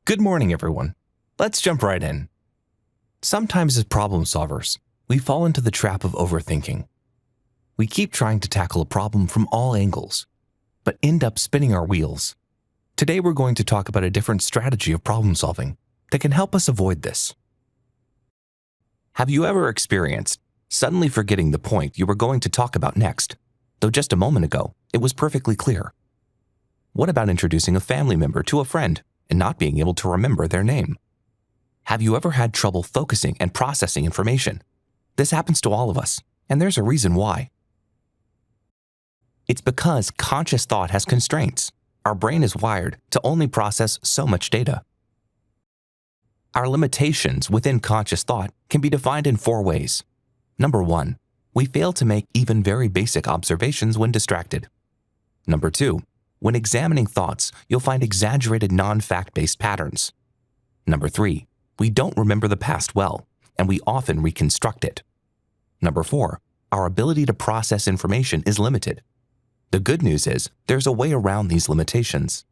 Good morning, everyone. Let's jump right in. Sometimes as problem solvers, we fall into the trap of overthinking. We keep trying to tackle a problem from all angles, but end up spinning our wheels. Today we're going to talk about a different strategy of problem solving that can help us avoid this. Have you ever experienced suddenly forgetting the point you were going to talk about next, though just a moment ago it was perfectly clear? What about introducing a family member to a friend and not being able to remember their name? Have you ever had trouble focusing and processing information? This happens to all of us, and there's a reason why. It's because conscious thought has constraints. Our brain is wired to only process so much data. Our limitations within conscious thought can be defined in 4 ways. Number 1, we fail to make even very basic observations when distracted. Number 2, when examining thoughts, you'll find exaggerated non-fact-based patterns. Number 3, we don't remember the past well, and we often reconstruct it. Number 4, our ability to process information is limited. The good news is there's a way around these limitations.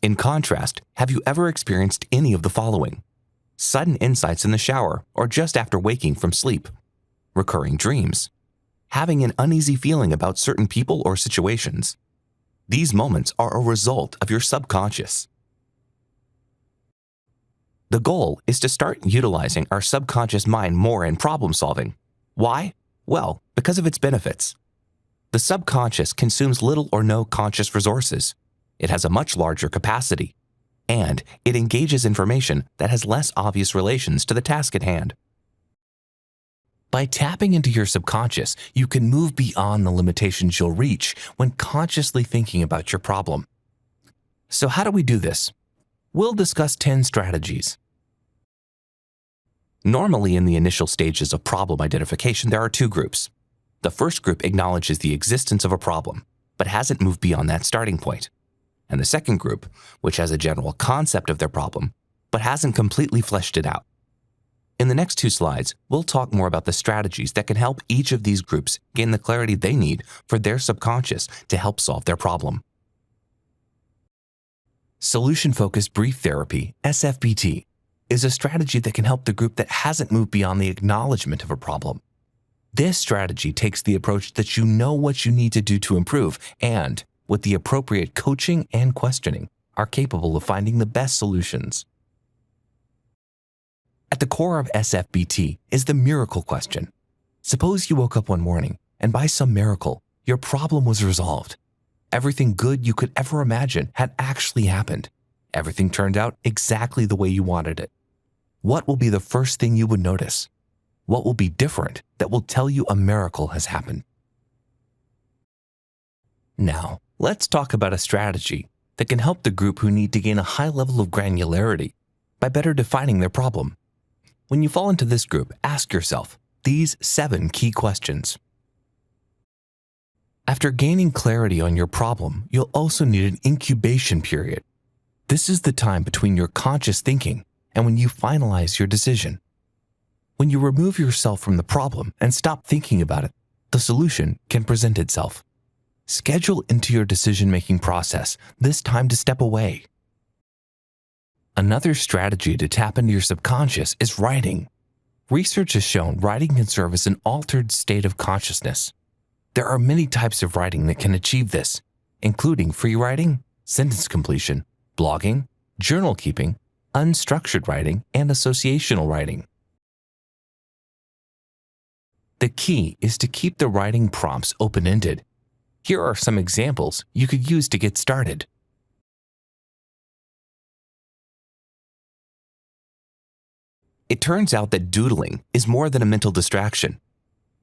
In contrast, have you ever experienced any of the following? Sudden insights in the shower or just after waking from sleep, recurring dreams, having an uneasy feeling about certain people or situations. These moments are a result of your subconscious. The goal is to start utilizing our subconscious mind more in problem solving. Why? Well, because of its benefits. The subconscious consumes little or no conscious resources. It has a much larger capacity, and it engages information that has less obvious relations to the task at hand. By tapping into your subconscious, you can move beyond the limitations you'll reach when consciously thinking about your problem. So how do we do this? We'll discuss 10 strategies. Normally, in the initial stages of problem identification, there are 2 groups. The first group acknowledges the existence of a problem, but hasn't moved beyond that starting point. And the second group, which has a general concept of their problem, but hasn't completely fleshed it out. In the next 2 slides, we'll talk more about the strategies that can help each of these groups gain the clarity they need for their subconscious to help solve their problem. Solution-focused brief therapy, SFBT, is a strategy that can help the group that hasn't moved beyond the acknowledgement of a problem. This strategy takes the approach that you know what you need to do to improve and, with the appropriate coaching and questioning, are capable of finding the best solutions. At the core of SFBT is the miracle question. Suppose you woke up one morning and by some miracle, your problem was resolved. Everything good you could ever imagine had actually happened. Everything turned out exactly the way you wanted it. What will be the first thing you would notice? What will be different that will tell you a miracle has happened? Now, let's talk about a strategy that can help the group who need to gain a high level of granularity by better defining their problem. When you fall into this group, ask yourself these 7 key questions. After gaining clarity on your problem, you'll also need an incubation period. This is the time between your conscious thinking and when you finalize your decision. When you remove yourself from the problem and stop thinking about it, the solution can present itself. Schedule into your decision-making process this time to step away. Another strategy to tap into your subconscious is writing. Research has shown writing can serve as an altered state of consciousness. There are many types of writing that can achieve this, including free writing, sentence completion, blogging, journal keeping, unstructured writing, and associational writing. The key is to keep the writing prompts open-ended. Here are some examples you could use to get started. It turns out that doodling is more than a mental distraction.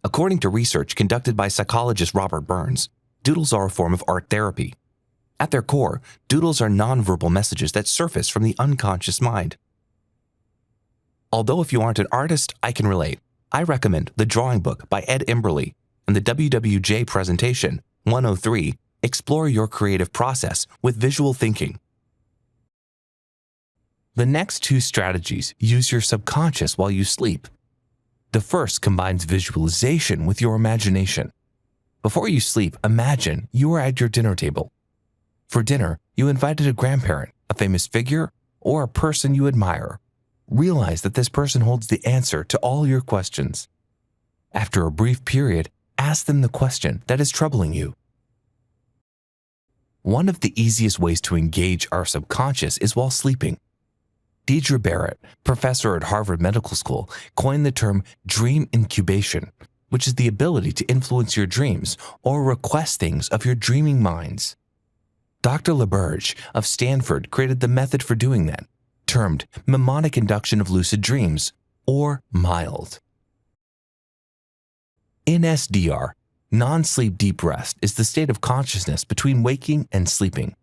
According to research conducted by psychologist Robert Burns, doodles are a form of art therapy. At their core, doodles are nonverbal messages that surface from the unconscious mind. Although if you aren't an artist, I can relate. I recommend The Drawing Book by Ed Emberley and the WWJ presentation 103, Explore Your Creative Process with Visual Thinking. The next 2 strategies use your subconscious while you sleep. The first combines visualization with your imagination. Before you sleep, imagine you are at your dinner table. For dinner, You invited a grandparent, a famous figure, or a person you admire. Realize that this person holds the answer to all your questions. After a brief period, ask them the question that is troubling you. One of the easiest ways to engage our subconscious is while sleeping. Deidre Barrett, professor at Harvard Medical School, coined the term dream incubation, which is the ability to influence your dreams or request things of your dreaming minds. Dr. LaBerge of Stanford created the method for doing that, termed mnemonic induction of lucid dreams, or MILD. NSDR, non-sleep deep rest, is the state of consciousness between waking and sleeping.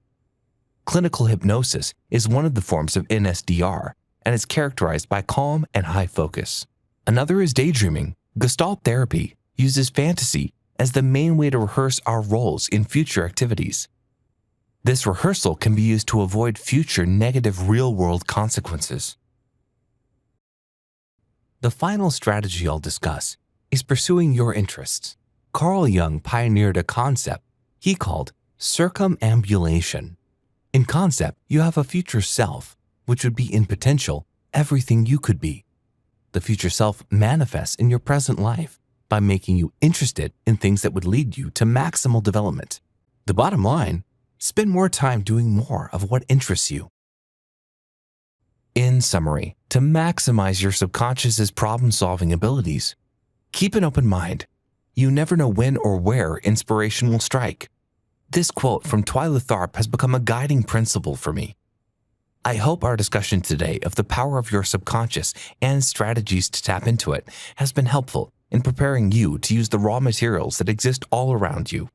Clinical hypnosis is one of the forms of NSDR and is characterized by calm and high focus. Another is daydreaming. Gestalt therapy uses fantasy as the main way to rehearse our roles in future activities. This rehearsal can be used to avoid future negative real-world consequences. The final strategy I'll discuss is pursuing your interests. Carl Jung pioneered a concept he called circumambulation. In concept, you have a future self, which would be in potential everything you could be. The future self manifests in your present life by making you interested in things that would lead you to maximal development. The bottom line, spend more time doing more of what interests you. In summary, to maximize your subconscious's problem-solving abilities, keep an open mind. You never know when or where inspiration will strike. This quote from Twyla Tharp has become a guiding principle for me. I hope our discussion today of the power of your subconscious and strategies to tap into it has been helpful in preparing you to use the raw materials that exist all around you.